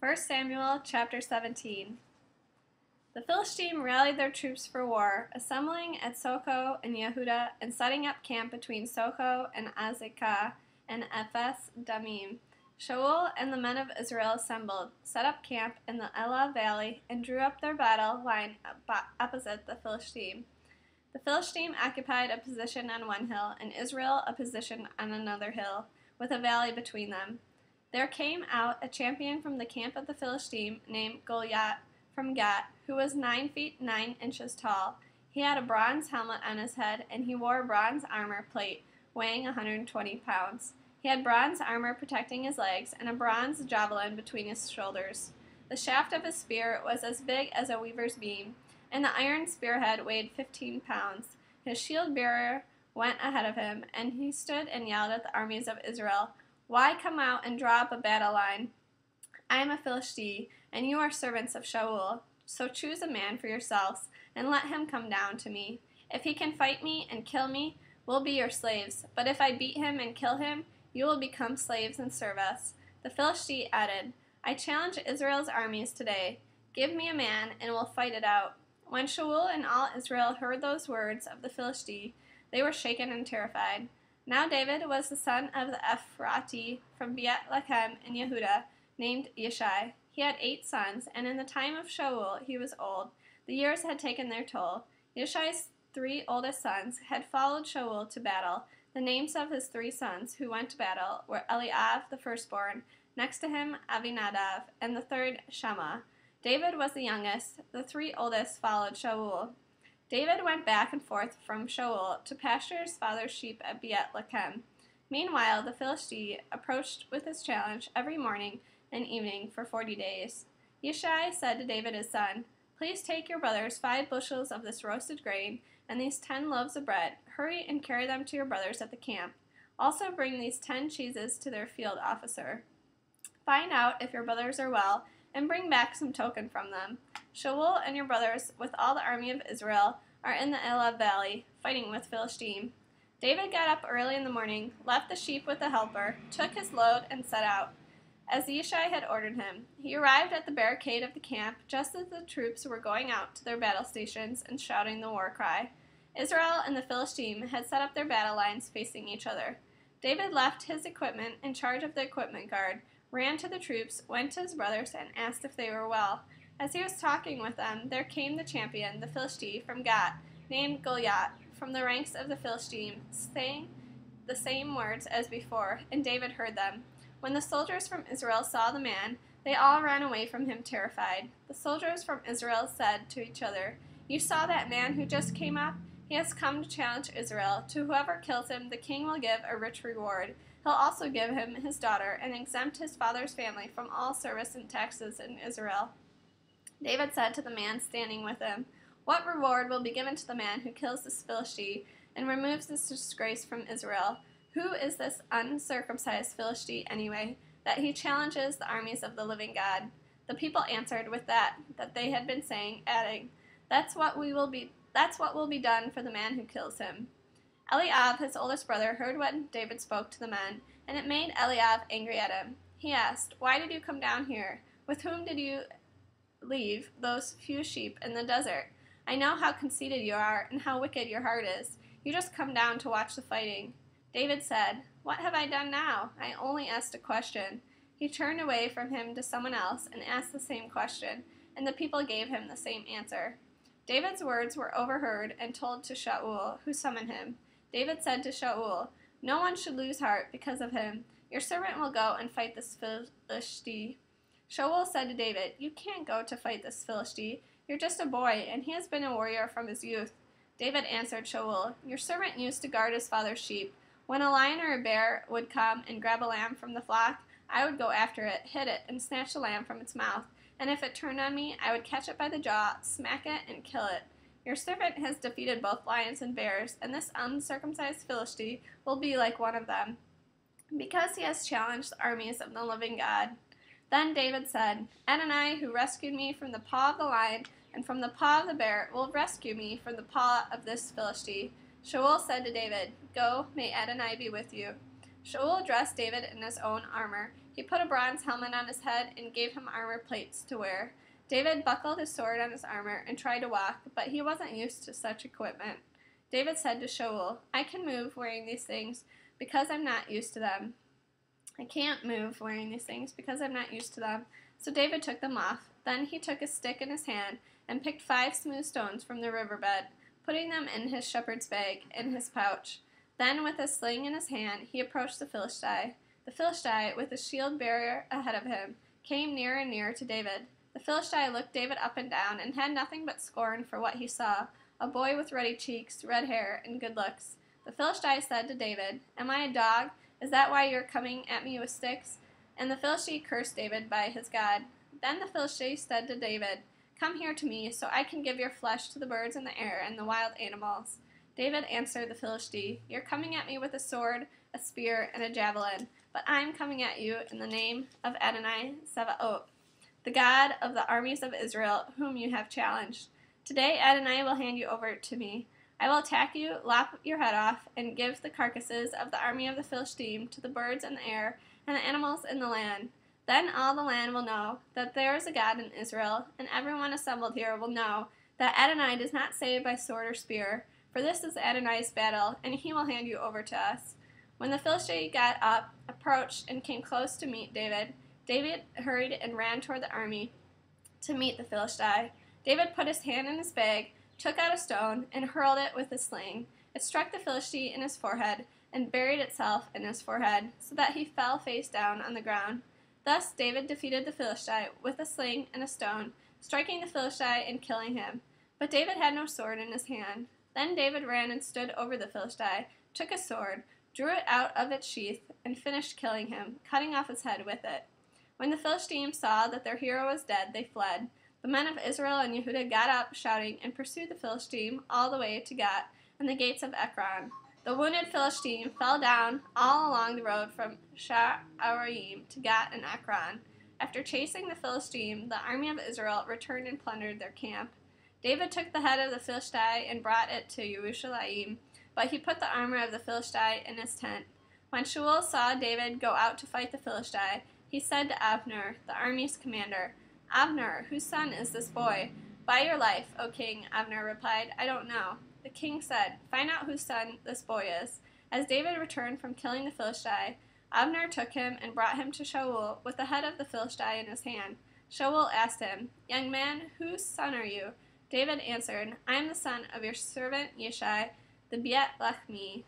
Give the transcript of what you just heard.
1 Samuel chapter 17. The Philistines rallied their troops for war, assembling at Socoh in Yehudah and setting up camp between Socoh and Azekah and Ephes Damim. Shaul and the men of Israel assembled, set up camp in the Elah valley, and drew up their battle line opposite the Philistine. The Philistine occupied a position on one hill, and Israel a position on another hill, with a valley between them. There came out a champion from the camp of the Philistine named Goliath from Gath, who was 9 feet 9 inches tall. He had a bronze helmet on his head, and he wore bronze armor plate weighing 120 pounds. He had bronze armor protecting his legs, and a bronze javelin between his shoulders. The shaft of his spear was as big as a weaver's beam, and the iron spearhead weighed 15 pounds. His shield bearer went ahead of him, and he stood and yelled at the armies of Israel, "Why come out and draw up a battle line? I am a Philistine, and you are servants of Shaul. So choose a man for yourselves, and let him come down to me. If he can fight me and kill me, we'll be your slaves. But if I beat him and kill him, you will become slaves and serve us." The Philistine added, "I challenge Israel's armies today. Give me a man, and we'll fight it out." When Shaul and all Israel heard those words of the Philistine, they were shaken and terrified. Now David was the son of the Ephrathi from Beth-lehem in Yehudah, named Yishai. He had 8 sons, and in the time of Shaul he was old. The years had taken their toll. Yishai's 3 oldest sons had followed Shaul to battle. The names of his 3 sons who went to battle were Eliab the firstborn, next to him Abinadab, and the third Shammah. David was the youngest. The 3 oldest followed Shaul. David went back and forth from Shaul to pasture his father's sheep at Beth-lehem. Meanwhile, the Philistine approached with his challenge every morning and evening for 40 days. Yishai said to David his son, "Please take your brothers 5 bushels of this roasted grain and these 10 loaves of bread. Hurry and carry them to your brothers at the camp. Also bring these 10 cheeses to their field officer. Find out if your brothers are well, and bring back some token from them. Shaul and your brothers, with all the army of Israel, are in the Elah valley, fighting with Philistine." David got up early in the morning, left the sheep with the helper, took his load, and set out, as Yishai had ordered him. He arrived at the barricade of the camp just as the troops were going out to their battle stations and shouting the war cry. Israel and the Philistine had set up their battle lines facing each other. David left his equipment in charge of the equipment guard, ran to the troops, went to his brothers, and asked if they were well. As he was talking with them, there came the champion, the Philistine from Gath, named Goliath, from the ranks of the Philistine, saying the same words as before, and David heard them. When the soldiers from Israel saw the man, they all ran away from him terrified. The soldiers from Israel said to each other, "You saw that man who just came up? He has come to challenge Israel. To whoever kills him, the king will give a rich reward. He'll also give him his daughter and exempt his father's family from all service and taxes in Israel." David said to the man standing with him, "What reward will be given to the man who kills this Philistine and removes this disgrace from Israel? Who is this uncircumcised Philistine anyway, that he challenges the armies of the living God?" The people answered with that they had been saying, adding, That's what will be done for the man who kills him." Eliab, his oldest brother, heard when David spoke to the men, and it made Eliab angry at him. He asked, "Why did you come down here? With whom did you leave those few sheep in the desert? I know how conceited you are and how wicked your heart is. You just come down to watch the fighting." David said, "What have I done now? I only asked a question." He turned away from him to someone else and asked the same question, and the people gave him the same answer. David's words were overheard and told to Shaul, who summoned him. David said to Shaul, "No one should lose heart because of him. Your servant will go and fight this Philistine." Shaul said to David, "You can't go to fight this Philistine. You're just a boy, and he has been a warrior from his youth." David answered Shaul, "Your servant used to guard his father's sheep. When a lion or a bear would come and grab a lamb from the flock, I would go after it, hit it, and snatch the lamb from its mouth. And if it turned on me, I would catch it by the jaw, smack it, and kill it. Your servant has defeated both lions and bears, and this uncircumcised Philistine will be like one of them, because he has challenged the armies of the living God." Then David said, "Adonai, who rescued me from the paw of the lion and from the paw of the bear, will rescue me from the paw of this Philistine." Shaul said to David, "Go, may Adonai be with you." Shaul dressed David in his own armor. He put a bronze helmet on his head and gave him armor plates to wear. David buckled his sword on his armor and tried to walk, but he wasn't used to such equipment. David said to Shaul, "I can move wearing these things because I'm not used to them." "I can't move wearing these things because I'm not used to them." So David took them off. Then he took a stick in his hand and picked 5 smooth stones from the riverbed, putting them in his shepherd's bag in his pouch. Then, with a sling in his hand, he approached the Philistine. The Philistine, with a shield bearer ahead of him, came nearer and nearer to David. The Philistine looked David up and down and had nothing but scorn for what he saw, a boy with ruddy cheeks, red hair, and good looks. The Philistine said to David, "Am I a dog? Is that why you are coming at me with sticks?" And the Philistine cursed David by his God. Then the Philistine said to David, "Come here to me, so I can give your flesh to the birds in the air and the wild animals." David answered the Philistine, "You're coming at me with a sword, a spear, and a javelin, but I'm coming at you in the name of Adonai Sabaoth, the God of the armies of Israel, whom you have challenged. Today Adonai will hand you over to me. I will attack you, lop your head off, and give the carcasses of the army of the Philistine to the birds in the air and the animals in the land. Then all the land will know that there is a God in Israel, and everyone assembled here will know that Adonai does not save by sword or spear, for this is Adonai's battle, and he will hand you over to us." When the Philistine got up, approached, and came close to meet David, David hurried and ran toward the army to meet the Philistine. David put his hand in his bag, took out a stone, and hurled it with his sling. It struck the Philistine in his forehead, and buried itself in his forehead, so that he fell face down on the ground. Thus David defeated the Philistine with a sling and a stone, striking the Philistine and killing him. But David had no sword in his hand. Then David ran and stood over the Philistine, took a sword, drew it out of its sheath, and finished killing him, cutting off his head with it. When the Philistines saw that their hero was dead, they fled. The men of Israel and Yehudah got up, shouting, and pursued the Philistine all the way to Gat and the gates of Ekron. The wounded Philistine fell down all along the road from Sha'araim to Gat and Ekron. After chasing the Philistine, the army of Israel returned and plundered their camp. David took the head of the Philistine and brought it to Jerusalem, but he put the armor of the Philistine in his tent. When Shaul saw David go out to fight the Philistine, he said to Abner, the army's commander, "Abner, whose son is this boy?" "By your life, O king," Abner replied, "I don't know." The king said, "Find out whose son this boy is." As David returned from killing the Philistine, Abner took him and brought him to Shaul with the head of the Philistine in his hand. Shaul asked him, "Young man, whose son are you?" David answered, "I am the son of your servant Yishai the Beet-Lechemi."